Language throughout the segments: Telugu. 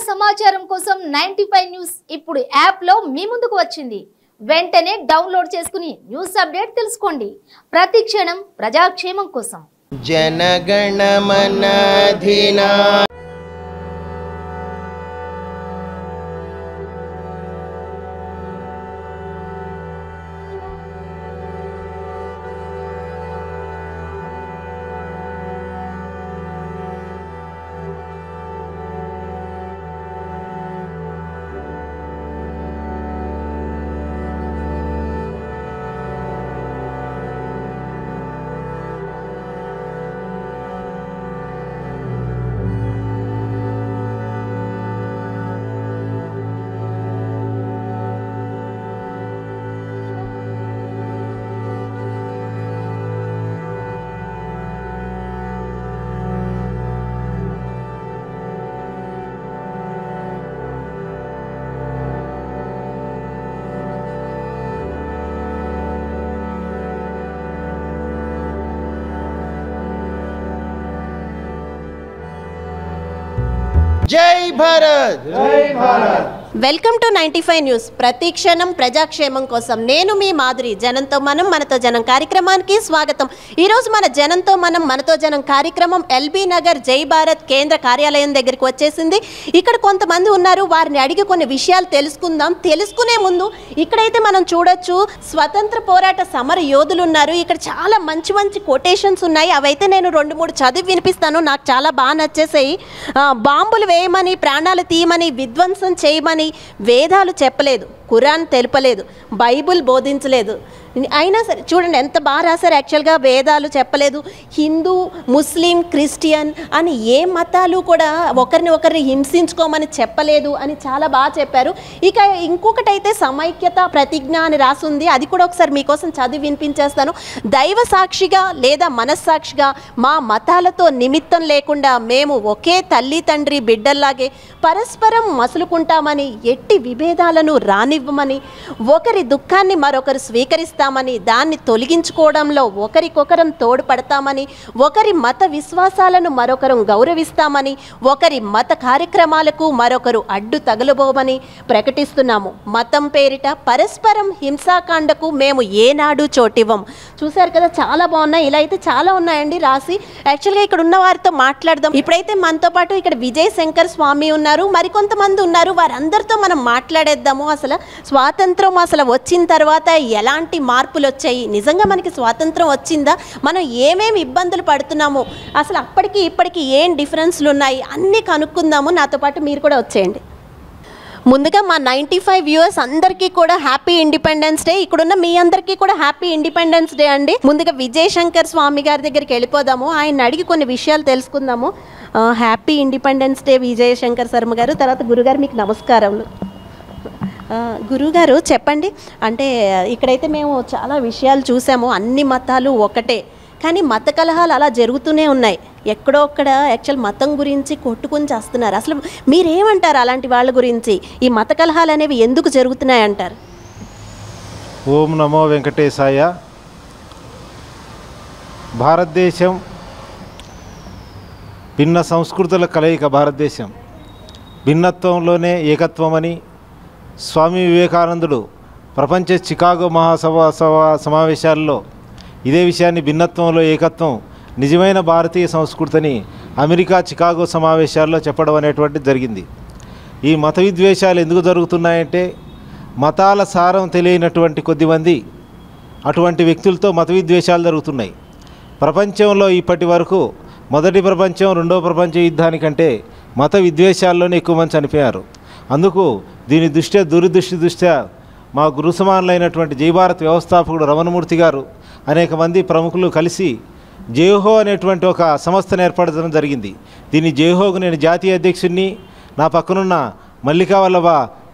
సమాచారం కోసం 95 న్యూస్ ఇప్పుడు యాప్ లో మీ ముందుకు వచ్చింది. వెంటనే డౌన్లోడ్ చేసుకుని న్యూస్ అప్డేట్ తెలుసుకోండి. ప్రతి క్షణం ప్రజాక్షేమం కోసం. జనగణమన అధినా జై భారత్. జై భారత్. Welcome to 95 news. ప్రతి క్షణం ప్రజాక్షేమం కోసం. నేను మీ మాధురి. జనంతో మనం మనతో జనం కార్యక్రమానికి స్వాగతం. ఈరోజు మన జనంతో మనం మనతో జనం కార్యక్రమం ఎల్బీ నగర్ జై భారత్ కేంద్ర కార్యాలయం దగ్గరికి వచ్చేసింది. ఇక్కడ కొంతమంది ఉన్నారు, వారిని అడిగి కొన్ని విషయాలు తెలుసుకుందాం. తెలుసుకునే ముందు ఇక్కడైతే మనం చూడొచ్చు స్వతంత్ర పోరాట సమర యోధులు ఉన్నారు. ఇక్కడ చాలా మంచి మంచి కొటేషన్స్ ఉన్నాయి. అవైతే నేను 2-3 చదివి వినిపిస్తాను. నాకు చాలా బాగా నచ్చేసాయి. బాంబులు వేయమని, ప్రాణాలు తీయమని, విధ్వంసం చేయమని వేదాలు చెప్పలేదు, ఖురాన్ తెలుపలేదు, బైబుల్ బోధించలేదు. అయినా సరే చూడండి ఎంత బాగా రాశారు. యాక్చువల్గా వేదాలు చెప్పలేదు, హిందూ, ముస్లిం, క్రిస్టియన్ అని ఏ మతాలు కూడా ఒకరిని హింసించుకోమని చెప్పలేదు అని చాలా బాగా చెప్పారు. ఇక ఇంకొకటైతే సమైక్యత ప్రతిజ్ఞ అని రాసుంది. అది కూడా ఒకసారి మీకోసం చదివి వినిపించేస్తాను. దైవ సాక్షిగా లేదా మనస్సాక్షిగా మా మతాలతో నిమిత్తం లేకుండా మేము ఒకే తల్లి తండ్రి బిడ్డల్లాగే పరస్పరం మసులుకుంటామని, ఎట్టి విభేదాలను రానివ్వమని, ఒకరి దుఃఖాన్ని మరొకరు స్వీకరిస్తామని, దాన్ని తొలగించుకోవడంలో ఒకరికొకరం తోడ్పడతామని, ఒకరి మత విశ్వాసాలను మరొకరు గౌరవిస్తామని, ఒకరి మత కార్యక్రమాలకు మరొకరు అడ్డు తగలబోమని ప్రకటిస్తున్నాము. మతం పేరిట పరస్పరం హింసాకాండకు మేము ఏనాడు చోటివ్వం. చూశారు కదా, చాలా బాగున్నాయి. ఇలా అయితే చాలా ఉన్నాయండి రాసి. యాక్చువల్గా ఇక్కడ ఉన్న వారితో మాట్లాడదాం. ఇప్పుడైతే మనతో పాటు ఇక్కడ విజయ్ శంకర్ స్వామి ఉన్నారు, మరికొంతమంది ఉన్నారు. వారందరితో మనం మాట్లాడేద్దాము. అసలు స్వాతంత్రం అసలు వచ్చిన తర్వాత ఎలాంటి మార్పులు వచ్చాయి, నిజంగా మనకి స్వాతంత్రం వచ్చిందా, మనం ఏమేమి ఇబ్బందులు పడుతున్నామో, అసలు అప్పటికి ఇప్పటికి ఏం డిఫరెన్స్లు ఉన్నాయి అన్నీ కనుక్కుందాము. నాతో పాటు మీరు కూడా వచ్చేయండి. ముందుగా మా 95 వ్యూవర్స్ అందరికీ కూడా హ్యాపీ ఇండిపెండెన్స్ డే. ఇక్కడున్న మీ అందరికీ కూడా హ్యాపీ ఇండిపెండెన్స్ డే అండి. ముందుగా విజయ్ శంకర్ స్వామి గారి దగ్గరికి వెళ్ళిపోదాము. ఆయన అడిగి కొన్ని విషయాలు తెలుసుకుందాము. Happy independence day Vijay Shankar Sharma గారు. తర్వాత గురుగారు మీకు నమస్కారములు. గురుగారు చెప్పండి, అంటే ఇక్కడైతే మేము చాలా విషయాలు చూసాము. అన్ని మతాలు ఒకటే, కానీ మత కలహాలు అలా జరుగుతూనే ఉన్నాయి. ఎక్కడో ఒక్కడ యాక్చువల్ మతం గురించి కొట్టుకుని చేస్తున్నారు. అసలు మీరేమంటారు అలాంటి వాళ్ళ గురించి? ఈ మత కలహాలు అనేవి ఎందుకు జరుగుతున్నాయి అంటారు? ఓం నమో వెంకటేశాయ. భారతదేశం భిన్న సంస్కృతుల కలయిక. భారతదేశం భిన్నత్వంలోనే ఏకత్వం అని స్వామి వివేకానందుడు ప్రపంచ చికాగో సమావేశాల్లో ఇదే విషయాన్ని, భిన్నత్వంలో ఏకత్వం నిజమైన భారతీయ సంస్కృతిని అమెరికా చికాగో సమావేశాల్లో చెప్పడం అనేటువంటిది జరిగింది. ఈ మత విద్వేషాలు ఎందుకు జరుగుతున్నాయంటే, మతాల సారం తెలియనటువంటి కొద్దిమంది అటువంటి వ్యక్తులతో మత విద్వేషాలు జరుగుతున్నాయి. ప్రపంచంలో ఇప్పటి వరకు మొదటి ప్రపంచం, రెండవ ప్రపంచ యుద్ధానికంటే మత విద్వేషాల్లోనే ఎక్కువ మంది చనిపోయారు. అందుకు దీని దృష్ట్యా మా గురు సమానులైనటువంటి జై భారత్ వ్యవస్థాపకుడు రమణమూర్తి గారు, అనేక మంది ప్రముఖులు కలిసి జేహో అనేటువంటి ఒక సంస్థను ఏర్పడడం జరిగింది. దీన్ని జేహోకు నేను జాతీయ అధ్యక్షుడిని, నా పక్కనున్న మల్లికా వల్లభ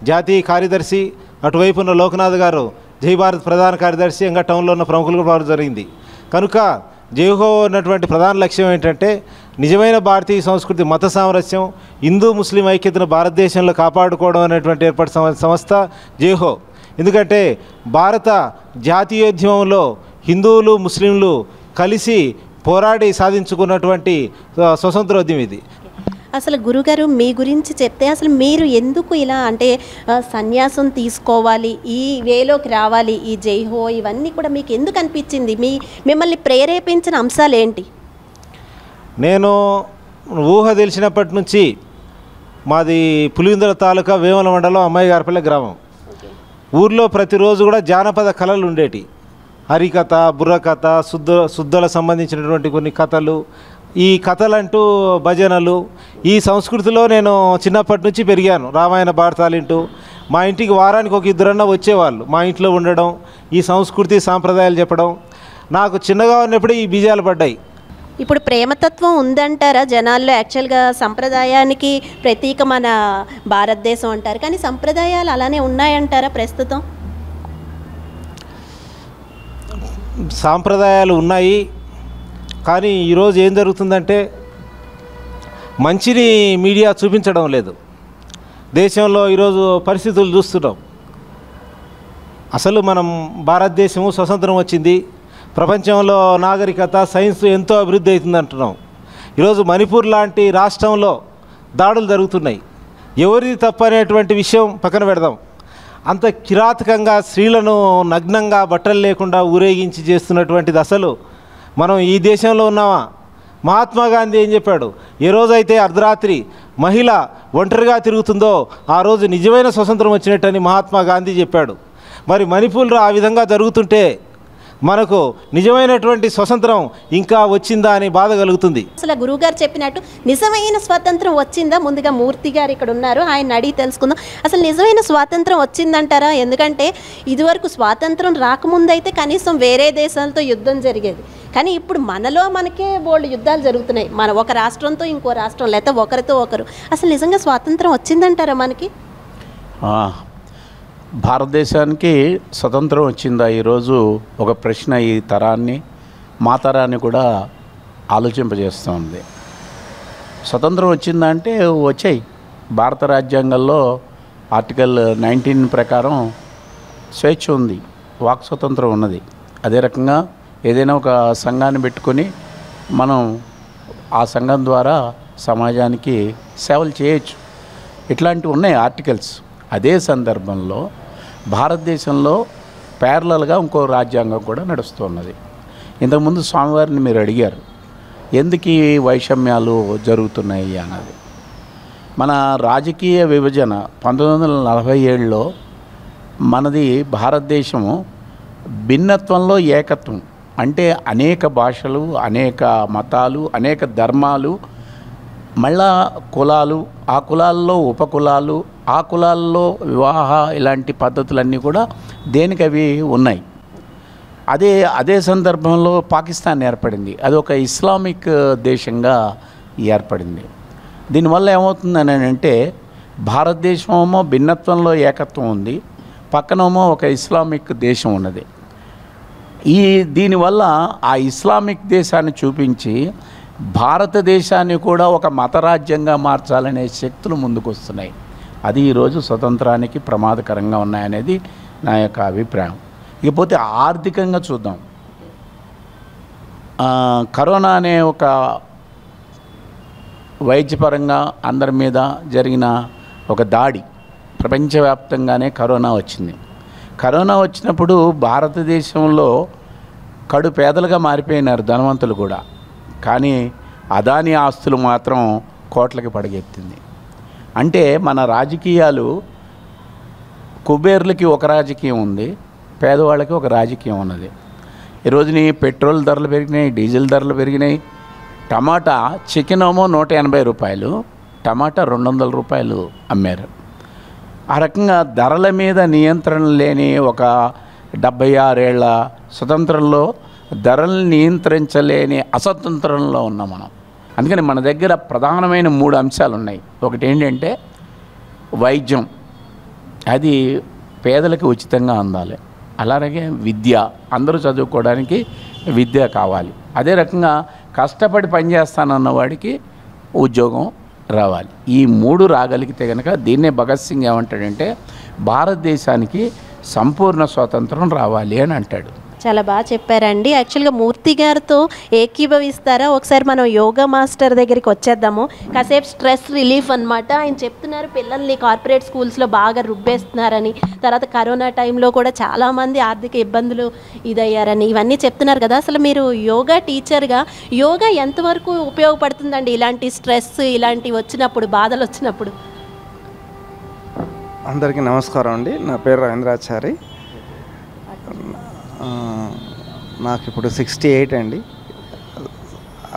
జాతీయ కార్యదర్శి, అటువైపున్న లోకనాథ్ గారు జై భారత్ ప్రధాన కార్యదర్శి, ఇంకా టౌన్లో ఉన్న ప్రముఖులు కూడా జరిగింది. కనుక జేహో ఉన్నటువంటి ప్రధాన లక్ష్యం ఏంటంటే, నిజమైన భారతీయ సంస్కృతి, మత సామరస్యం, హిందూ ముస్లిం ఐక్యతను భారతదేశంలో కాపాడుకోవడం అనేటువంటి ఏర్పడిన సంస్థ జేహో. ఎందుకంటే భారత జాతీయోద్యమంలో హిందువులు ముస్లింలు కలిసి పోరాడి సాధించుకున్నటువంటి స్వతంత్రోద్యమం ఇది. అసలు గురుగారు మీ గురించి చెప్తే అసలు మీరు ఎందుకు ఇలా అంటే సన్యాసం తీసుకోవాలి, ఈ వేలోకి రావాలి, ఈ జై హో ఇవన్నీ కూడా మీకు ఎందుకు అనిపించింది? మిమ్మల్ని ప్రేరేపించిన అంశాలు ఏంటి? నేను ఊహ తెలిసినప్పటి నుంచి మాది పులివెందుల తాలూకా వేముల మండలం అమ్మాయిగారిపల్లె గ్రామం. ఊర్లో ప్రతిరోజు కూడా జానపద కళలు ఉండేటి. హరికథ, బుర్రకథ, శుద్ధలకు సంబంధించినటువంటి కొన్ని కథలు, ఈ కథలంటూ భజనలు, ఈ సంస్కృతిలో నేను చిన్నప్పటి నుంచి పెరిగాను. రామాయణ భారతాలింటూ మా ఇంటికి వారానికి ఒక ఇద్దరన్నా వచ్చేవాళ్ళు. మా ఇంట్లో ఉండడం, ఈ సంస్కృతి సాంప్రదాయాలు చెప్పడం, నాకు చిన్నగా ఉన్నప్పుడే ఈ బీజాలు పడ్డాయి. ఇప్పుడు ప్రేమతత్వం ఉందంటారా జనాల్లో? యాక్చువల్గా సంప్రదాయానికి ప్రతీక మన భారతదేశం అంటారు, కానీ సంప్రదాయాలు అలానే ఉన్నాయంటారా ప్రస్తుతం? సాంప్రదాయాలు ఉన్నాయి, కానీ ఈరోజు ఏం జరుగుతుందంటే మంచిని మీడియా చూపించడం లేదు. దేశంలో ఈరోజు పరిస్థితులు చూస్తున్నాం. అసలు మనం భారతదేశము స్వతంత్రం వచ్చింది, ప్రపంచంలో నాగరికత, సైన్స్ ఎంతో అభివృద్ధి అవుతుంది అంటున్నాం. ఈరోజు మణిపూర్ లాంటి రాష్ట్రంలో దాడులు జరుగుతున్నాయి. ఎవరిది తప్పనేటువంటి విషయం పక్కన పెడదాం. అంత కిరాతకంగా స్త్రీలను నగ్నంగా బట్టలు లేకుండా ఊరేగించి చేస్తున్నటువంటిది అసలు మనం ఈ దేశంలో ఉన్నామా? మహాత్మా గాంధీ ఏం చెప్పాడు? ఏ రోజైతే అర్ధరాత్రి మహిళ ఒంటరిగా తిరుగుతుందో ఆ రోజు నిజమైన స్వతంత్రం వచ్చినట్టని మహాత్మా గాంధీ చెప్పాడు. మరి మణిపూర్లో ఆ విధంగా జరుగుతుంటే మనకు నిజమైనటువంటి స్వతంత్రం ఇంకా వచ్చిందా అని బాధ కలుగుతుంది. అసలు గురువుగారు చెప్పినట్టు నిజమైన స్వాతంత్రం వచ్చిందా? ముందుగా మూర్తి గారు ఇక్కడ ఉన్నారు, ఆయన అడిగి తెలుసుకుందాం. అసలు నిజమైన స్వాతంత్రం వచ్చిందంటారా? ఎందుకంటే ఇదివరకు స్వాతంత్రం రాకముందైతే కనీసం వేరే దేశాలతో యుద్ధం జరిగేది, కానీ ఇప్పుడు మనకే బోల్డ్ యుద్ధాలు జరుగుతున్నాయి. మన ఒక రాష్ట్రంతో ఇంకో రాష్ట్రం, లేకపోతే ఒకరితో ఒకరు. అసలు నిజంగా స్వాతంత్రం వచ్చిందంటారా మనకి? భారతదేశానికి స్వతంత్రం వచ్చిందా ఈరోజు ఒక ప్రశ్న ఈ తరాన్ని, మా తరాన్ని కూడా ఆలోచింపజేస్తుంది. స్వతంత్రం వచ్చిందా అంటే వచ్చాయి. భారత రాజ్యాంగంలో ఆర్టికల్ 19 ప్రకారం స్వేచ్ఛ ఉంది, వాక్ స్వతంత్రం ఉన్నది. అదే రకంగా ఏదైనా ఒక సంఘాన్ని పెట్టుకొని మనం ఆ సంఘం ద్వారా సమాజానికి సేవలు చేయొచ్చు. ఇట్లాంటివి ఉన్నాయి ఆర్టికల్స్. అదే సందర్భంలో భారతదేశంలో ప్యారలల్గా ఇంకో రాజ్యాంగం కూడా నడుస్తున్నది. ఇంతకుముందు స్వామివారిని మీరు అడిగారు ఎందుకు ఈ వైషమ్యాలు జరుగుతున్నాయి అన్నది. మన రాజకీయ విభజన 1947లో మనది భారతదేశము భిన్నత్వంలో ఏకత్వం, అంటే అనేక భాషలు, అనేక మతాలు, అనేక ధర్మాలు, మళ్ళా కులాలు, ఆ కులాల్లో ఉపకులాలు, ఆ కులాల్లో వివాహ ఇలాంటి పద్ధతులన్నీ కూడా దేనికి అవి ఉన్నాయి. అదే సందర్భంలో పాకిస్తాన్ ఏర్పడింది. అది ఒక ఇస్లామిక్ దేశంగా ఏర్పడింది. దీనివల్ల ఏమవుతుందని అంటే భారతదేశమేమో భిన్నత్వంలో ఏకత్వం ఉంది, పక్కనేమో ఒక ఇస్లామిక్ దేశం ఉన్నది. దీనివల్ల ఆ ఇస్లామిక్ దేశాన్ని చూపించి భారతదేశాన్ని కూడా ఒక మతరాజ్యంగా మార్చాలనే శక్తులు ముందుకు వస్తున్నాయి. అది ఈరోజు స్వతంత్రానికి ప్రమాదకరంగా ఉన్నాయనేది నా యొక్క అభిప్రాయం. ఇకపోతే ఆర్థికంగా చూద్దాం. కరోనా అనే ఒక వైద్యపరంగా అందరి మీద జరిగిన ఒక దాడి, ప్రపంచవ్యాప్తంగానే కరోనా వచ్చింది. కరోనా వచ్చినప్పుడు భారతదేశంలో కడు పేదలుగా మారిపోయినారు ధనవంతులు కూడా, కానీ అదాని ఆస్తులు మాత్రం కోట్లకి పడగెత్తింది. అంటే మన రాజకీయాలు కుబేర్లకి ఒక రాజకీయం ఉంది, పేదవాళ్ళకి ఒక రాజకీయం ఉన్నది. ఈరోజుని పెట్రోల్ ధరలు పెరిగినాయి, డీజిల్ ధరలు పెరిగినాయి. టమాటా చికెన్ ఏమో 180 రూపాయలు, టమాటా 200 రూపాయలు అమ్మారు. ఆ రకంగా ధరల మీద నియంత్రణ లేని ఒక 76 ఏళ్ల స్వతంత్రంలో ధరలను నియంత్రించలేని అస్వతంత్రంలో ఉన్నాం మనం. అందుకని మన దగ్గర ప్రధానమైన 3 అంశాలు ఉన్నాయి. ఒకటి ఏంటంటే వైద్యం, అది పేదలకు ఉచితంగా అందాలి. అలాగే విద్య, అందరూ చదువుకోవడానికి విద్య కావాలి. అదే రకంగా కష్టపడి పనిచేస్తానన్న వాడికి ఉద్యోగం రావాలి. ఈ 3 రాగలిగితే కనుక దీన్నే భగత్ సింగ్ ఏమంటాడంటే భారతదేశానికి సంపూర్ణ స్వాతంత్రం రావాలి అని అంటాడు. చాలా బాగా చెప్పారండి. యాక్చువల్గా మూర్తి గారితో ఏకీభవిస్తారా? ఒకసారి మనం యోగా మాస్టర్ దగ్గరికి వచ్చేద్దాము. కాసేపు స్ట్రెస్ రిలీఫ్ అనమాట. ఆయన చెప్తున్నారు పిల్లల్ని కార్పొరేట్ స్కూల్స్లో బాగా రుబ్బేస్తున్నారని, తర్వాత కరోనా టైంలో కూడా చాలామంది ఆర్థిక ఇబ్బందులు ఇదయ్యారని, ఇవన్నీ చెప్తున్నారు కదా. అసలు మీరు యోగా టీచర్గా యోగా ఎంతవరకు ఉపయోగపడుతుందండి ఇలాంటి స్ట్రెస్ ఇలాంటివి వచ్చినప్పుడు, బాధలు వచ్చినప్పుడు? అందరికీ నమస్కారం అండి. నా పేరు రవీంద్రాచారి. నాకు ఇప్పుడు 68 అండి,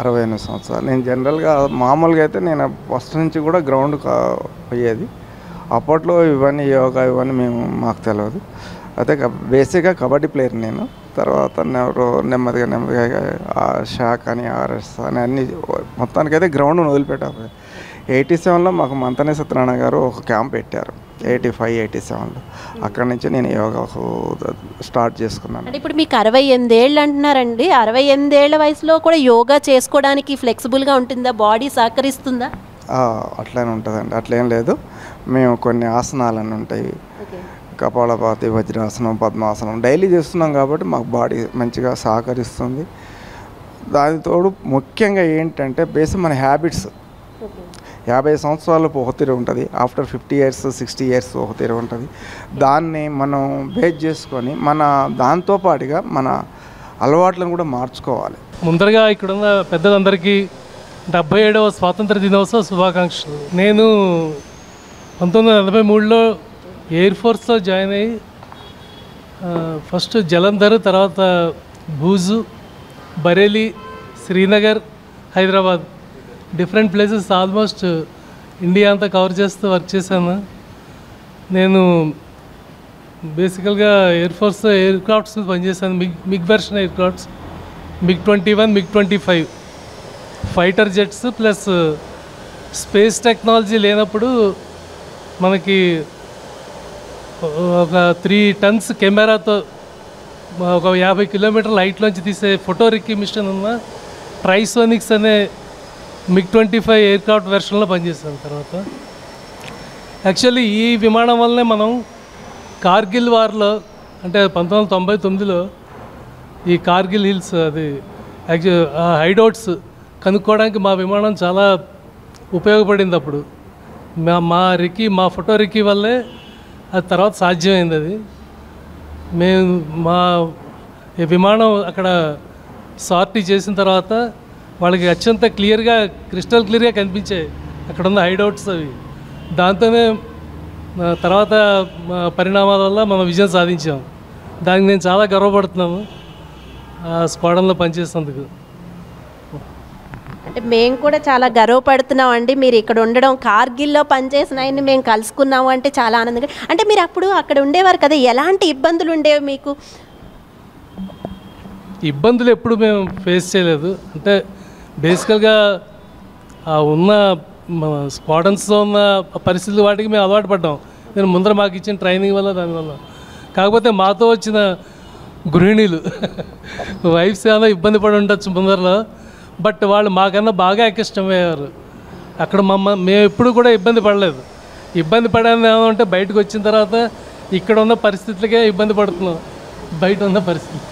68 సంవత్సరాలు. నేను జనరల్గా మామూలుగా అయితే నేను ఫస్ట్ నుంచి కూడా గ్రౌండ్ పోయేది. అప్పట్లో ఇవన్నీ యోగా ఇవన్నీ మాకు తెలియదు. అయితే బేసిక్గా కబడ్డీ ప్లేయర్ నేను. తర్వాత నెమ్మదిగా షాక్ అని ఆర్ఎస్ అని అన్నీ మొత్తానికైతే గ్రౌండ్ వదిలిపెట్టారు. 87లో మాకు మంతనే సత్యనారాయణ గారు ఒక క్యాంప్ పెట్టారు, 85, 87లో. అక్కడి నుంచి నేను యోగా స్టార్ట్ చేసుకున్నాను. అంటే ఇప్పుడు మీకు 68 ఏళ్ళు అంటున్నారండి. 68 ఏళ్ల వయసులో కూడా యోగా చేసుకోవడానికి ఫ్లెక్సిబుల్గా ఉంటుందా? బాడీ సహకరిస్తుందా? అట్లనే ఉంటుందండి, అట్లేం లేదు. మేము కొన్ని ఆసనాలన్నీ ఉంటాయి, కపాలభాతి, వజ్రాసనం, పద్మాసనం డైలీ చేస్తున్నాం కాబట్టి మాకు బాడీ మంచిగా సహకరిస్తుంది. దానితోడు ముఖ్యంగా ఏంటంటే మన హ్యాబిట్స్. 50 సంవత్సరాలు ఒక తీరు ఉంటుంది, ఆఫ్టర్ 50 years 60 years ఒక తీరు ఉంటుంది. దాన్ని మనం బేస్ చేసుకొని దాంతోపాటుగా మన అలవాట్లను కూడా మార్చుకోవాలి. ముందరగా ఇక్కడున్న పెద్దలందరికీ 77వ స్వాతంత్ర దినోత్సవ శుభాకాంక్షలు. నేను 1943లో ఎయిర్ ఫోర్స్లో జాయిన్ అయ్యి ఫస్ట్ జలంధర్, తర్వాత Bhuj, Bareilly, Srinagar, Hyderabad different places almost India అంతా కవర్ చేస్తూ వర్క్ చేశాను. నేను బేసికల్గా ఎయిర్ ఫోర్స్లో ఎయిర్ క్రాఫ్ట్స్ పనిచేశాను. MiG version aircrafts, MiG-21, MiG-25 fighter jets. Plus space technology లేనప్పుడు మనకి ఒక 3 tons కెమెరాతో ఒక 50 kilometerల హైట్లోంచి తీసే ఫోటో రికగ్నిషన్ ఉన్న ట్రైసోనిక్స్ అనే MiG-25 ఎయిర్ క్రాఫ్ట్ వెర్షన్లో పనిచేస్తాను. తర్వాత యాక్చువల్లీ ఈ విమానం వల్లనే మనం కార్గిల్ వార్లో, అంటే 1999లో ఈ కార్గిల్ హిల్స్ అది హైడౌట్స్ కనుక్కోవడానికి మా విమానం చాలా ఉపయోగపడింది. అప్పుడు మా ఫోటో రికీ వల్లే అది తర్వాత సాధ్యమైంది. అది మా విమానం అక్కడ సార్టీ చేసిన తర్వాత వాళ్ళకి అత్యంత క్లియర్గా, క్రిస్టల్ క్లియర్గా కనిపించాయి అక్కడ ఉన్న హైడౌట్స్. అవి దాంతోనే తర్వాత పరిణామాల వల్ల మనం విజయం సాధించాం. దానికి నేను చాలా గర్వపడుతున్నాను ఆ స్క్వాడన్లో పనిచేసినందుకు. అంటే మేము కూడా చాలా గర్వపడుతున్నాం అండి మీరు ఇక్కడ ఉండడం. కార్గిల్లో పనిచేసిన ఆయన్ని మేము కలుసుకున్నాము అంటే చాలా ఆనందంగా. అంటే మీరు అప్పుడు అక్కడ ఉండేవారు కదా, ఎలాంటి ఇబ్బందులు ఉండేవి మీకు? ఇబ్బందులు ఎప్పుడు మేము ఫేస్ చేయలేదు. అంటే బేసికల్గా ఉన్న స్క్వాడన్స్లో ఉన్న పరిస్థితులు వాటికి మేము అలవాటు పడ్డాం. నేను ముందర మాకు ఇచ్చిన ట్రైనింగ్ వల్ల, దానివల్ల. కాకపోతే మాతో వచ్చిన గృహిణీలు వైఫ్స్ ఏమైనా ఇబ్బంది పడి ఉండొచ్చు ముందరలో, బట్ వాళ్ళు మాకన్నా బాగా ఇష్టమయ్యారు. అక్కడ మేము ఎప్పుడు కూడా ఇబ్బంది పడలేదు. ఇబ్బంది పడేది ఏమంటే బయటకు వచ్చిన తర్వాత ఇక్కడ ఉన్న పరిస్థితులకే ఇబ్బంది పడుతున్నాం, బయట ఉన్న పరిస్థితి.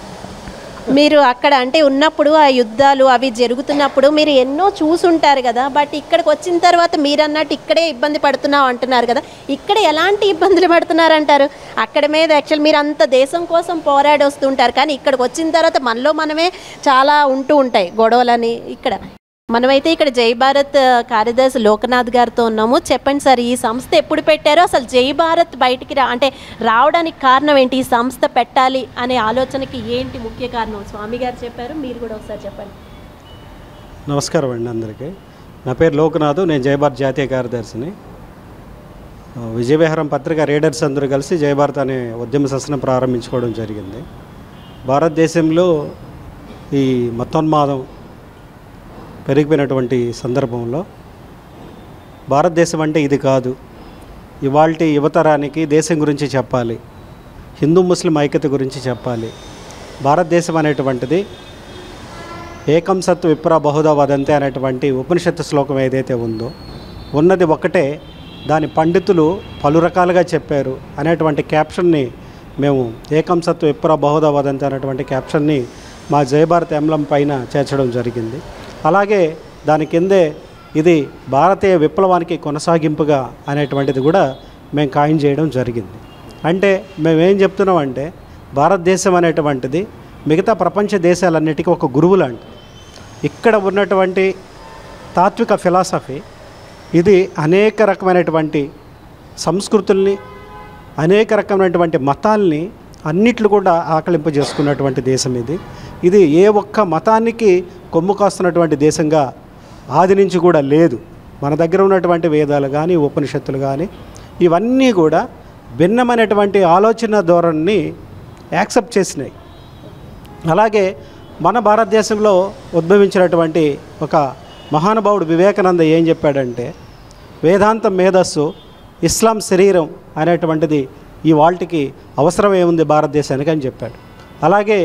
మీరు అక్కడ అంటే ఉన్నప్పుడు ఆ యుద్ధాలు అవి జరుగుతున్నప్పుడు మీరు ఎన్నో చూసుంటారు కదా, బట్ ఇక్కడికి వచ్చిన తర్వాత మీరు అన్నట్టు ఇక్కడే ఇబ్బంది పడుతున్నాం అంటున్నారు కదా, ఇక్కడ ఎలాంటి ఇబ్బందులు పడుతున్నారంటారు? అక్కడ మీద యాక్చువల్ మీరు అంత దేశం కోసం పోరాడి వస్తుంటారు, కానీ ఇక్కడికి వచ్చిన తర్వాత మనలో మనమే చాలా ఉంటూ ఉంటాయి గొడవలని. మనమైతే ఇక్కడ జై భారత్ కార్యదర్శి లోకనాథ్ గారితో ఉన్నాము. చెప్పండి సార్, ఈ సంస్థ ఎప్పుడు పెట్టారో, అసలు జై భారత్ బయటికి రావడానికి కారణం ఏంటి? ఈ సంస్థ పెట్టాలి అనే ఆలోచనకి ఏంటి ముఖ్య కారణం? స్వామి గారు చెప్పారు, మీరు కూడా ఒకసారి చెప్పండి. నమస్కారం అండి అందరికీ. నా పేరు లోకనాథ్, నేను జై భారత్ జాతీయ కార్యదర్శిని. విజయవిహారం పత్రిక రీడర్స్ అందరూ కలిసి జై భారత్ అనే ఉద్యమ సంస్థను ప్రారంభించుకోవడం జరిగింది. భారతదేశంలో ఈ మతోన్మాదం పెరిగిపోయినటువంటి సందర్భంలో భారతదేశం అంటే ఇది కాదు, ఇవాల్టి యువతరానికి దేశం గురించి చెప్పాలి, హిందూ ముస్లిం ఐక్యత గురించి చెప్పాలి. భారతదేశం అనేటువంటిది ఏకం సత్ విప్ర బహుదా వదంతే అనేటువంటి ఉపనిషత్తు శ్లోకం ఏదైతే ఉందో, ఉన్నది ఒకటే, దాని పండితులు పలు రకాలుగా చెప్పారు అనేటువంటి క్యాప్షన్ని మేము ఏకం సత్తు ఎప్పురా బహుదా వదంతి అనేటువంటి క్యాప్షన్ని మా జయభారత్ ఎంబ్లం పైన చేర్చడం జరిగింది. అలాగే దాని కిందే ఇది భారతీయ విప్లవానికి కొనసాగింపుగా అనేటువంటిది కూడా మేము ఖాయం చేయడం జరిగింది. అంటే మేమేం చెప్తున్నామంటే భారతదేశం అనేటువంటిది మిగతా ప్రపంచ దేశాలన్నిటికీ ఒక గురువు లాంటి. ఇక్కడ ఉన్నటువంటి తాత్విక ఫిలాసఫీ ఇది అనేక రకమైనటువంటి సంస్కృతుల్ని, అనేక రకమైనటువంటి మతాల్ని అన్నిట్లు కూడా ఆకలింపజేసుకున్నటువంటి దేశం ఇది. ఇది ఏ ఒక్క మతానికి కొమ్ము కాస్తున్నటువంటి దేశంగా ఆది నుంచి కూడా లేదు. మన దగ్గర ఉన్నటువంటి వేదాలు కానీ, ఉపనిషత్తులు కానీ ఇవన్నీ కూడా భిన్నమైనటువంటి ఆలోచన ధోరణిని యాక్సెప్ట్ చేసినాయి. అలాగే మన భారతదేశంలో ఉద్భవించినటువంటి ఒక మహానుభావుడు వివేకానంద ఏం చెప్పాడంటే, వేదాంతం మేధస్సు, ఇస్లాం శరీరం అనేటువంటిది ఈ వాల్టికి అవసరం ఏముంది భారతదేశానికి అని చెప్పాడు. అలాగే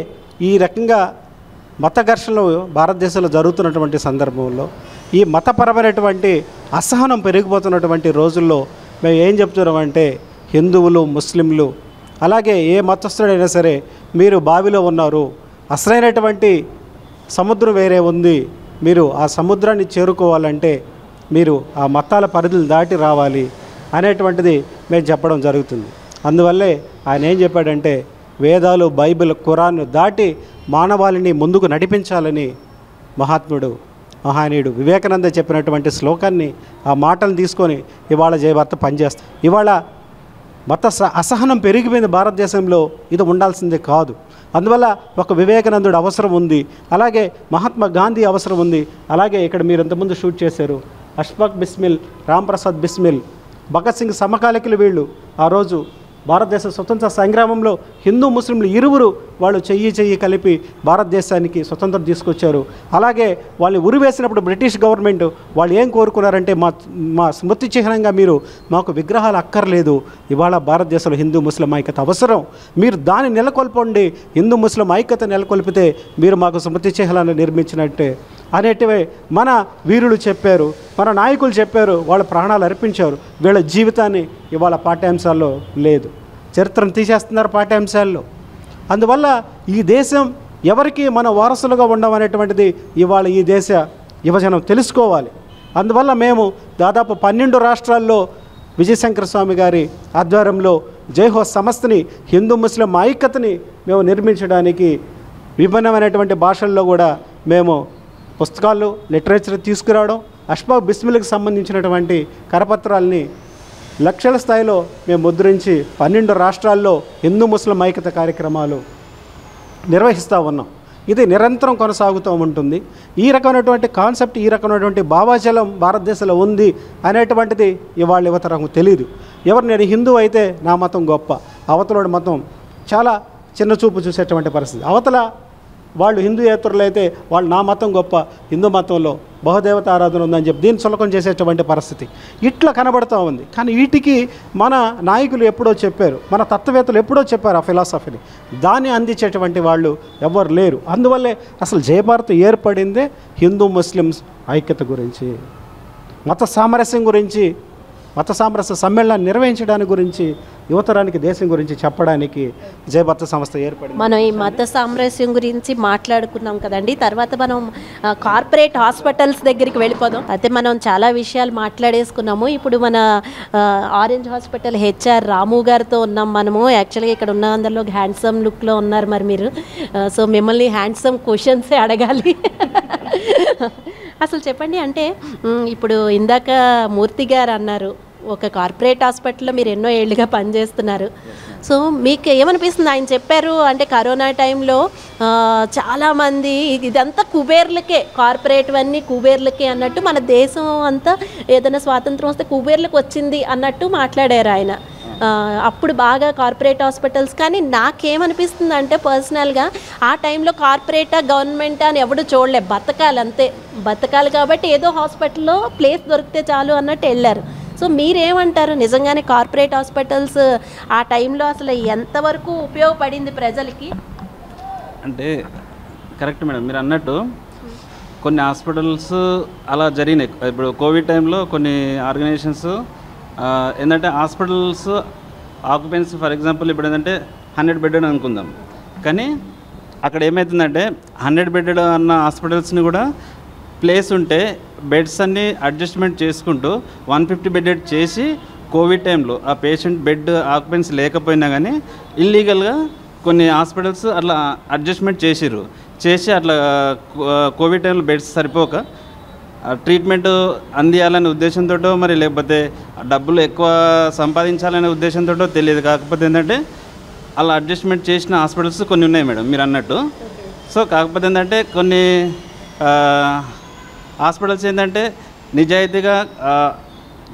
ఈ రకంగా మత ఘర్షణలు భారతదేశంలో జరుగుతున్నటువంటి సందర్భంలో ఈ మతపరమైనటువంటి అసహనం పెరిగిపోతున్నటువంటి రోజుల్లో మేము ఏం చెప్తున్నామంటే, హిందువులు, ముస్లింలు, అలాగే ఏ మతస్థుడైనా సరే మీరు బావిలో ఉన్నారు, అసలైనటువంటి సముద్రం వేరే ఉంది, మీరు ఆ సముద్రాన్ని చేరుకోవాలంటే మీరు ఆ మతాల పరిధులు దాటి రావాలి అనేటువంటిది మేము చెప్పడం జరుగుతుంది. అందువల్లే ఆయన ఏం చెప్పాడంటే, వేదాలు, బైబిల్, ఖురాన్ దాటి మానవాళిని ముందుకు నడిపించాలని మహానీయుడు వివేకానంద చెప్పినటువంటి శ్లోకాన్ని, ఆ మాటలు తీసుకొని ఇవాళ జయభారత్ పనిచేస్తాం. ఇవాళ మత అసహనం పెరిగిపోయింది భారతదేశంలో, ఇది ఉండాల్సిందే కాదు. అందువల్ల ఒక వివేకానందుడు అవసరం ఉంది, అలాగే మహాత్మా గాంధీ అవసరం ఉంది. అలాగే ఇక్కడ మీరు ఇంతకుముందు షూట్ చేశారు అష్ఫాక్ బిస్మిల్, రాంప్రసాద్ బిస్మిల్, భగత్ సింగ్ సమకాలికులు. వీళ్ళు ఆ రోజు భారతదేశ స్వతంత్ర సంగ్రామంలో హిందూ ముస్లింలు ఇరువురు వాళ్ళు చెయ్యి కలిపి భారతదేశానికి స్వతంత్రం తీసుకొచ్చారు. అలాగే వాళ్ళని ఉరివేసినప్పుడు బ్రిటిష్ గవర్నమెంట్ వాళ్ళు ఏం కోరుకున్నారంటే, మా స్మృతి చిహ్నంగా మీరు మాకు విగ్రహాలు అక్కర్లేదు, ఇవాళ భారతదేశంలో హిందూ ముస్లిం ఐక్యత అవసరం, మీరు దాన్ని నెలకొల్పండి, హిందూ ముస్లిం ఐక్యత నెలకొల్పితే మీరు మాకు స్మృతి చిహ్నాలను నిర్మించినట్టే అనేటివే మన వీరులు చెప్పారు, మన నాయకులు చెప్పారు, వాళ్ళ ప్రాణాలు అర్పించారు. వీళ్ళ జీవితాన్ని ఇవాళ పాఠ్యాంశాల్లో లేదు, చరిత్రను తీసేస్తున్నారు పాఠ్యాంశాల్లో. అందువల్ల ఈ దేశం ఎవరికి మన వారసులుగా ఉండమనేటువంటిది ఇవాళ ఈ దేశ యువజనం తెలుసుకోవాలి. అందువల్ల మేము దాదాపు 12 రాష్ట్రాల్లో విజయశంకర స్వామి గారి ఆధ్వర్యంలో జైహో సంస్థని, హిందూ ముస్లిం ఐక్యతని మేము నిర్మించడానికి విభిన్నమైనటువంటి భాషల్లో కూడా మేము పుస్తకాలు, లిటరేచర్ తీసుకురావడం, అష్ఫాక్ బిస్మిల్కి సంబంధించినటువంటి కరపత్రాలని లక్షల స్థాయిలో మేము ముద్రించి 12 రాష్ట్రాల్లో హిందూ ముస్లిం ఐక్యత కార్యక్రమాలు నిర్వహిస్తూ ఉన్నాం. ఇది నిరంతరం కొనసాగుతూ ఉంటుంది. ఈ రకమైనటువంటి కాన్సెప్ట్, ఈ రకమైనటువంటి భావాచలం భారతదేశంలో ఉంది అనేటువంటిది ఇవాళ యువతరం తెలియదు. ఎవరు నేను హిందూ అయితే నా మతం గొప్ప, అవతలోడి మతం చాలా చిన్న చూపు చూసేటువంటి పరిస్థితి. అవతల వాళ్ళు హిందూయేతరులు అయితే వాళ్ళు నా మతం గొప్ప, హిందూ మతంలో బహుదేవత ఆరాధన ఉందని చెప్పి దీన్ని సులకం చేసేటువంటి పరిస్థితి ఇట్లా కనబడుతూ ఉంది. కానీ వీటికి మన నాయకులు ఎప్పుడో చెప్పారు, మన తత్వవేత్తలు ఎప్పుడో చెప్పారు ఆ ఫిలాసఫీని, దాన్ని అందించేటువంటి వాళ్ళు ఎవరు లేరు. అందువల్లే అసలు జయభారత్ ఏర్పడిందే హిందూ ముస్లిమ్స్ ఐక్యత గురించి, మత సామరస్యం గురించి, మత సామరస్య సమ్మేళనాన్ని నిర్వహించడానికి గురించి, యువతరానికి దేశం గురించి చెప్పడానికి జయభారత్ సంస్థ ఏర్పడింది. మనం ఈ మత సామరస్యం గురించి మాట్లాడుకున్నాం కదండి. తర్వాత మనం కార్పొరేట్ హాస్పిటల్స్ దగ్గరికి వెళ్ళిపోదాం. అయితే మనం చాలా విషయాలు మాట్లాడేసుకున్నాము. ఇప్పుడు మన ఆరెంజ్ హాస్పిటల్ హెచ్ఆర్ రాము గారితో ఉన్నాం మనము. యాక్చువల్గా ఇక్కడ ఉన్న అందరిలో హ్యాండ్సమ్ లుక్లో ఉన్నారు మరి మీరు. సో మిమ్మల్ని హ్యాండ్సమ్ క్వశ్చన్సే అడగాలి. అసలు చెప్పండి, అంటే ఇప్పుడు ఇందాక మూర్తి గారు అన్నారు ఒక కార్పొరేట్ హాస్పిటల్లో మీరు ఎన్నో ఏళ్ళుగా పనిచేస్తున్నారు. సో మీకు ఏమనిపిస్తుంది? ఆయన చెప్పారు అంటే కరోనా టైంలో చాలామంది ఇదంతా కుబేర్లకే, కార్పొరేట్ అన్నీ కుబేర్లకే అన్నట్టు, మన దేశం అంతా ఏదైనా స్వాతంత్రం వస్తే కుబేర్లకు వచ్చింది అన్నట్టు మాట్లాడారు ఆయన. అప్పుడు బాగా కార్పొరేట్ హాస్పిటల్స్. కానీ నాకేమనిపిస్తుంది అంటే పర్సనల్గా ఆ టైంలో కార్పొరేటా గవర్నమెంటా అని ఎవడు చూడలే, బతకాలి అంతే, బతకాలి కాబట్టి ఏదో హాస్పిటల్లో ప్లేస్ దొరికితే చాలు అన్నట్టు వెళ్ళారు. సో మీరేమంటారు, నిజంగానే కార్పొరేట్ హాస్పిటల్స్ ఆ టైంలో అసలు ఎంతవరకు ఉపయోగపడింది ప్రజలకి? అంటే కరెక్ట్ మేడం, మీరు అన్నట్టు కొన్ని హాస్పిటల్స్ అలా జరిగినాయి. ఇప్పుడు కోవిడ్ టైంలో కొన్ని ఆర్గనైజేషన్స్ ఏంటంటే హాస్పిటల్స్ ఆక్యుపెన్సీ, ఫర్ ఎగ్జాంపుల్ ఇప్పుడు ఏంటంటే 100 బెడెడ్ అనుకుందాం. కానీ అక్కడ ఏమవుతుందంటే 100 బెడెడ్ అన్న హాస్పిటల్స్ని కూడా ప్లేస్ ఉంటే బెడ్స్ అన్నీ అడ్జస్ట్మెంట్ చేసుకుంటూ 150 బెడెడ్ చేసి కోవిడ్ టైంలో ఆ పేషెంట్ బెడ్ ఆక్యుపెన్సీ లేకపోయినా కానీ ఇల్లీగల్గా కొన్ని హాస్పిటల్స్ అట్లా అడ్జస్ట్మెంట్ చేసి అట్లా కోవిడ్ టైంలో బెడ్స్ సరిపోక ట్రీట్మెంట్ అందియాలనే ఉద్దేశంతో మరి లేకపోతే డబ్బులు ఎక్కువ సంపాదించాలనే ఉద్దేశంతో తెలియదు. కాకపోతే ఏంటంటే అలా అడ్జస్ట్మెంట్ చేసిన హాస్పిటల్స్ కొన్ని ఉన్నాయి మేడం మీరు అన్నట్టు. సో కాకపోతే ఏంటంటే కొన్ని హాస్పిటల్స్ ఏంటంటే నిజాయితీగా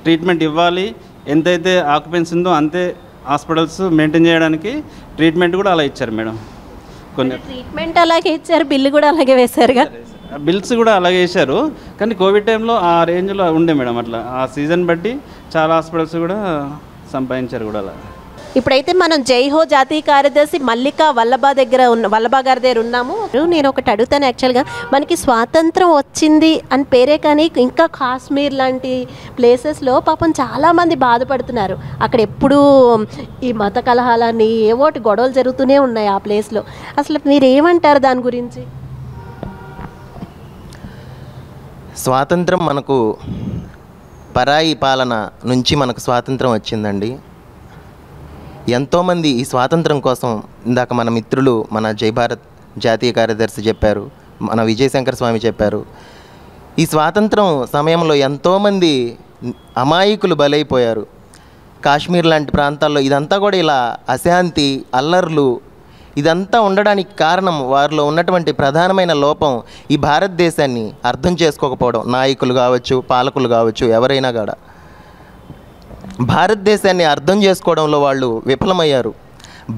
ట్రీట్మెంట్ ఇవ్వాలి, ఎంతైతే ఆక్యుపెన్సీ ఉందో అంతే హాస్పిటల్స్ మెయింటైన్ చేయడానికి ట్రీట్మెంట్ కూడా అలా ఇచ్చారు మేడం. కొన్ని ట్రీట్మెంట్ అలాగే ఇచ్చారు, బిల్లు కూడా అలాగే వేశారుగా. బిల్స్ కూడా అలాగే వేశారు. కానీ కోవిడ్ టైంలో ఆ రేంజ్లో ఉండే మేడం. అట్లా ఆ సీజన్ బట్టి చాలా హాస్పిటల్స్ కూడా సంపాదించారు కూడా అలా. ఇప్పుడైతే మనం జై హో జాతీయ కార్యదర్శి మల్లికా వల్లభా గారి దగ్గర ఉన్నాము. నేను ఒకటి అడుగుతాను. యాక్చువల్గా మనకి స్వాతంత్రం వచ్చింది అని పేరే కానీ ఇంకా కాశ్మీర్ లాంటి ప్లేసెస్లో పాపం చాలామంది బాధపడుతున్నారు. అక్కడ ఎప్పుడూ ఈ మత కలహాలని ఏవోటి గొడవలు జరుగుతూనే ఉన్నాయి ఆ ప్లేస్లో. అసలు మీరు ఏమంటారు దాని గురించి? స్వాతంత్రం మనకు పరాయి పాలన నుంచి మనకు స్వాతంత్రం వచ్చిందండి. ఎంతోమంది ఈ స్వాతంత్రం కోసం, ఇందాక మన మిత్రులు మన జై భారత్ జాతీయ కార్యదర్శి చెప్పారు, మన విజయశంకర్ స్వామి చెప్పారు, ఈ స్వాతంత్రం సమయంలో ఎంతోమంది అమాయకులు బలైపోయారు. కాశ్మీర్ లాంటి ప్రాంతాల్లో ఇదంతా కూడా ఇలా అశాంతి, అల్లర్లు ఇదంతా ఉండడానికి కారణం వారిలో ఉన్నటువంటి ప్రధానమైన లోపం ఈ భారతదేశాన్ని అర్థం చేసుకోకపోవడం. నాయకులు కావచ్చు, పాలకులు కావచ్చు, ఎవరైనా కూడా భారతదేశాన్ని అర్థం చేసుకోవడంలో వాళ్ళు విఫలమయ్యారు.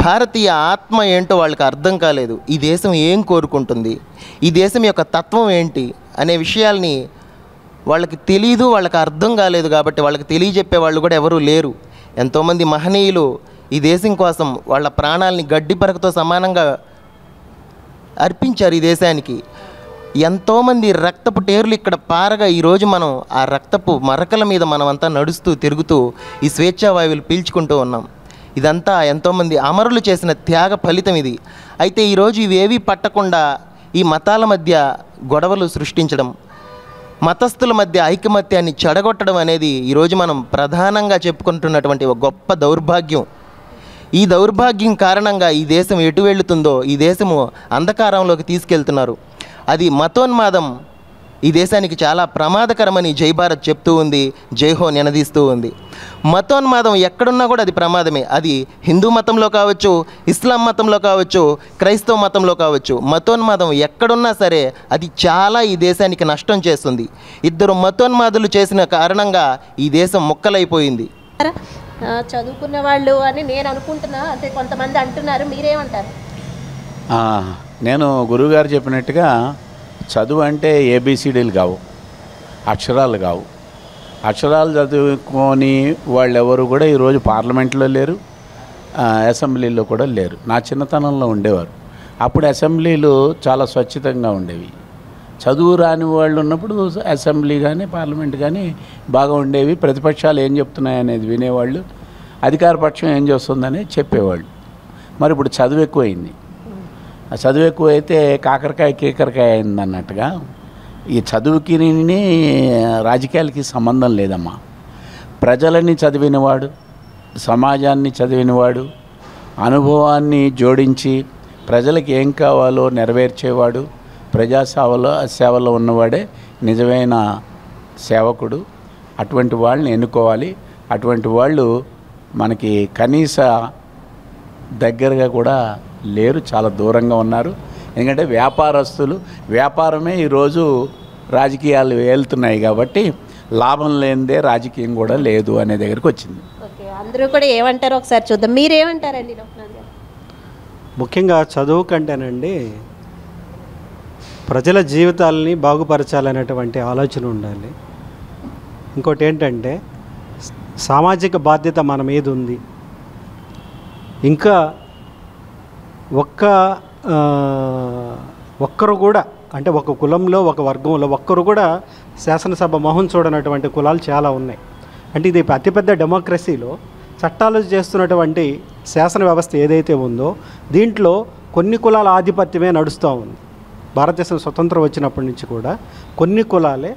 భారతీయ ఆత్మ ఏంటో వాళ్ళకి అర్థం కాలేదు. ఈ దేశం ఏం కోరుకుంటుంది, ఈ దేశం యొక్క తత్వం ఏంటి అనే విషయాల్ని వాళ్ళకి తెలీదు, వాళ్ళకి అర్థం కాలేదు. కాబట్టి వాళ్ళకి తెలియజెప్పే వాళ్ళు కూడా ఎవరూ లేరు. ఎంతోమంది మహనీయులు ఈ దేశం కోసం వాళ్ళ ప్రాణాలని గడ్డి పరకతో సమానంగా అర్పించారు ఈ దేశానికి. ఎంతోమంది రక్తపు టేర్లు ఇక్కడ పారగా ఈరోజు మనం ఆ రక్తపు మరకల మీద మనమంతా నడుస్తూ తిరుగుతూ ఈ స్వేచ్ఛావాయువులు పీల్చుకుంటూ ఉన్నాం. ఇదంతా ఎంతోమంది అమరులు చేసిన త్యాగ ఫలితం ఇది. అయితే ఈరోజు ఇవేవీ పట్టకుండా ఈ మతాల మధ్య గొడవలు సృష్టించడం, మతస్థుల మధ్య ఐకమత్యాన్ని చెడగొట్టడం అనేది ఈరోజు మనం ప్రధానంగా చెప్పుకుంటున్నటువంటి ఒక గొప్ప దౌర్భాగ్యం. ఈ దౌర్భాగ్యం కారణంగా ఈ దేశం ఎటు వెళుతుందో, ఈ దేశము అంధకారంలోకి తీసుకెళ్తున్నారు. అది మతోన్మాదం ఈ దేశానికి చాలా ప్రమాదకరమని జై భారత్ చెప్తూ ఉంది, జైహో నినదీస్తూ ఉంది. మతోన్మాదం ఎక్కడున్నా కూడా అది ప్రమాదమే. అది హిందూ మతంలో కావచ్చు, ఇస్లాం మతంలో కావచ్చు, క్రైస్తవ మతంలో కావచ్చు. మతోన్మాదం ఎక్కడున్నా సరే అది చాలా ఈ దేశానికి నష్టం చేస్తుంది. ఇద్దరు మతోన్మాదులు చేసిన కారణంగా ఈ దేశం ముక్కలైపోయింది. చదువుకున్న వాళ్ళు అని నేను అనుకుంటున్నా, అంటే కొంతమంది అంటున్నారు, మీరేమంటారు? నేను గురువుగారు చెప్పినట్టుగా చదువు అంటే ఏబిసిడీలు కావు, అక్షరాలు కావు. అక్షరాలు చదువుకొని వాళ్ళెవరు కూడా ఈరోజు పార్లమెంట్లో లేరు, అసెంబ్లీలో కూడా లేరు. నా చిన్నతనంలో ఉండేవారు. అప్పుడు అసెంబ్లీలు చాలా స్వచ్ఛతంగా ఉండేవి. చదువు రాని వాళ్ళు ఉన్నప్పుడు అసెంబ్లీ కానీ పార్లమెంట్ కానీ బాగా ఉండేవి. ప్రతిపక్షాలు ఏం చెప్తున్నాయనేది వినేవాళ్ళు, అధికార పక్షం ఏం చేస్తుందని చెప్పేవాళ్ళు. మరి ఇప్పుడు చదువు ఎక్కువైంది. ఆ చదువు ఎక్కువైతే కాకరకాయ కీకరకాయ అయింది అన్నట్టుగా ఈ చదువుకి రాజకీయాలకి సంబంధం లేదమ్మా. ప్రజలని చదివినవాడు, సమాజాన్ని చదివినవాడు, అనుభవాన్ని జోడించి ప్రజలకు ఏం కావాలో నెరవేర్చేవాడు, సేవలో ఉన్నవాడే నిజమైన సేవకుడు. అటువంటి వాళ్ళని ఎన్నుకోవాలి. అటువంటి వాళ్ళు మనకి కనీస దగ్గరగా కూడా లేరు, చాలా దూరంగా ఉన్నారు. ఎందుకంటే వ్యాపారస్తులు, వ్యాపారమే ఈరోజు రాజకీయాలు వెళ్తున్నాయి కాబట్టి లాభం లేనిదే రాజకీయం కూడా లేదు అనే దగ్గరికి వచ్చింది. ఓకే, అందరూ కూడా ఏమంటారో ఒకసారి చూద్దాం. మీరేమంటారండి? ముఖ్యంగా చదువు కంటేనండి ప్రజల జీవితాలని బాగుపరచాలనేటువంటి ఆలోచన ఉండాలి. ఇంకోటి ఏంటంటే సామాజిక బాధ్యత మన మీద ఉంది. ఇంకా ఒక్కరు కూడా, అంటే ఒక కులంలో ఒక వర్గంలో ఒక్కరు కూడా శాసనసభ మొహం చూడనటువంటి కులాలు చాలా ఉన్నాయి. అంటే ఇది అతిపెద్ద డెమోక్రసీలో చట్టాలు చేస్తున్నటువంటి శాసన వ్యవస్థ ఏదైతే ఉందో దీంట్లో కొన్ని కులాల ఆధిపత్యమే నడుస్తూ ఉంది. భారతదేశం స్వతంత్రం వచ్చినప్పటి నుంచి కూడా కొన్ని కులాలే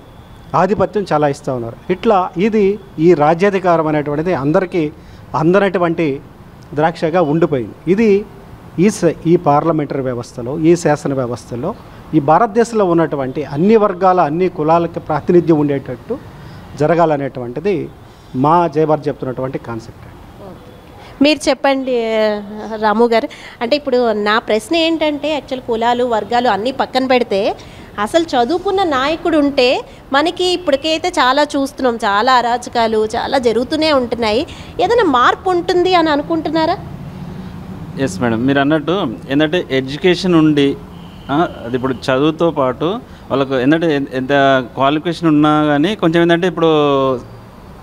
ఆధిపత్యం చాలా ఇస్తూ ఉన్నారు. ఇట్లా ఈ రాజ్యాధికారం అనేటువంటిది అందరికీ అందనటువంటి ద్రాక్షగా ఉండిపోయింది. ఇది ఈ పార్లమెంటరీ వ్యవస్థలో, ఈ శాసన వ్యవస్థలో ఈ భారతదేశంలో ఉన్నటువంటి అన్ని వర్గాల అన్ని కులాలకి ప్రాతినిధ్యం ఉండేటట్టు జరగాలనేటువంటిది మా జయభారత్ చెప్తున్నటువంటి కాన్సెప్ట్. మీరు చెప్పండి రాము గారు. అంటే ఇప్పుడు నా ప్రశ్న ఏంటంటే యాక్చువల్ కులాలు వర్గాలు అన్నీ పక్కన పెడితే అసలు చదువుకున్న నాయకుడు ఉంటే మనకి ఇప్పటికైతే చాలా చూస్తున్నాం, చాలా అరాచకాలు చాలా జరుగుతూనే ఉంటున్నాయి. ఏదైనా మార్పు ఉంటుంది అని అనుకుంటున్నారా? ఎస్ మేడం, మీరు అన్నట్టు ఏంటంటే ఎడ్యుకేషన్ ఉండి అది ఇప్పుడు చదువుతో పాటు వాళ్ళకు ఏంటంటే ఎంత క్వాలిఫికేషన్ ఉన్నా కానీ కొంచెం ఏంటంటే ఇప్పుడు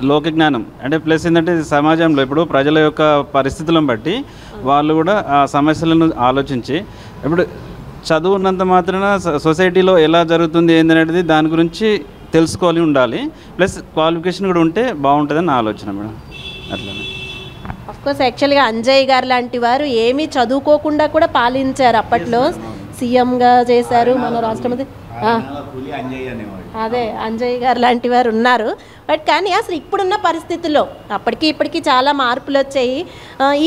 లోక జ్ఞానం అంటే ప్లస్ ఏంటంటే సమాజంలో ఇప్పుడు ప్రజల యొక్క పరిస్థితులను బట్టి వాళ్ళు కూడా ఆ సమస్యలను ఆలోచించి ఇప్పుడు చదువు ఉన్నంత మాత్రాన సొసైటీలో ఎలా జరుగుతుంది ఏందనేది దాని గురించి తెలుసుకోవాలి ఉండాలి. ప్లస్ క్వాలిఫికేషన్ కూడా ఉంటే బాగుంటుందని నా ఆలోచన మేడం. అట్లనే అఫ్కోర్స్ యాక్చువల్గా అంజయ్ గారు లాంటి వారు ఏమీ చదువుకోకుండా కూడా పాలించారు. అప్పట్లో సీఎంగా చేశారు మన రాష్ట్రపతి. అదే అంజయ్ గారు లాంటి వారు ఉన్నారు. బట్ కానీ అసలు ఇప్పుడున్న పరిస్థితుల్లో అప్పటికి ఇప్పటికీ చాలా మార్పులు వచ్చాయి.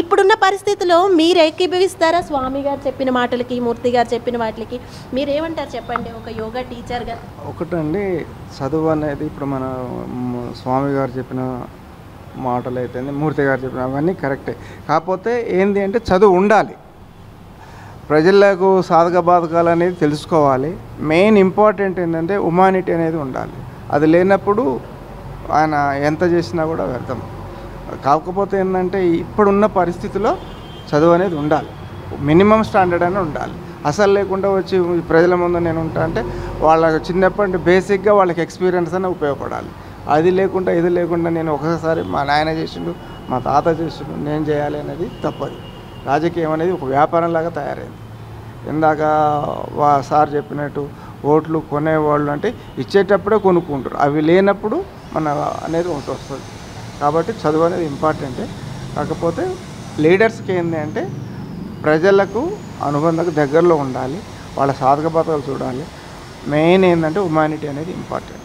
ఇప్పుడున్న పరిస్థితుల్లో మీరు ఏకీభవిస్తారా స్వామి గారు చెప్పిన మాటలకి, మూర్తి గారు చెప్పిన వాటికి? మీరేమంటారు చెప్పండి ఒక యోగా టీచర్గా? ఒకటండి, చదువు అనేది ఇప్పుడు మన స్వామి గారు చెప్పిన మాటలు అయితే మూర్తి గారు చెప్పిన అవన్నీ కరెక్టే. కాకపోతే ఏంది అంటే చదువు ఉండాలి, ప్రజలకు సాధక బాధకాలు అనేది తెలుసుకోవాలి. మెయిన్ ఇంపార్టెంట్ ఏంటంటే హ్యుమానిటీ అనేది ఉండాలి. అది లేనప్పుడు ఆయన ఎంత చేసినా కూడా వ్యర్థం. కాకపోతే ఏంటంటే ఇప్పుడున్న పరిస్థితిలో చదువు అనేది ఉండాలి, మినిమం స్టాండర్డ్ అనేది ఉండాలి. అసలు లేకుండా వచ్చి ప్రజల ముందు నేను ఉంటా అంటే వాళ్ళకి చిన్నప్పటి బేసిక్గా వాళ్ళకి ఎక్స్పీరియన్స్ అనేది ఉపయోగపడాలి. అది లేకుండా ఇది లేకుండా నేను ఒకసారి మా నాయన చేసిండు, మా తాత చేసిండు, నేను చేయాలి అనేది తప్పదు. రాజకీయం అనేది ఒక వ్యాపారంలాగా తయారైంది. ఇందాక సార్ చెప్పినట్టు ఓట్లు కొనేవాళ్ళు అంటే ఇచ్చేటప్పుడే కొనుక్కుంటారు, అవి లేనప్పుడు మన అనేది ఒకటి వస్తుంది. కాబట్టి చదువు అనేది ఇంపార్టెంటే. కాకపోతే లీడర్స్కి ఏంటి అంటే ప్రజలకు అనుబంధకు దగ్గరలో ఉండాలి, వాళ్ళ సాధక బాధలు చూడాలి. మెయిన్ ఏంటంటే హ్యుమానిటీ అనేది ఇంపార్టెంట్.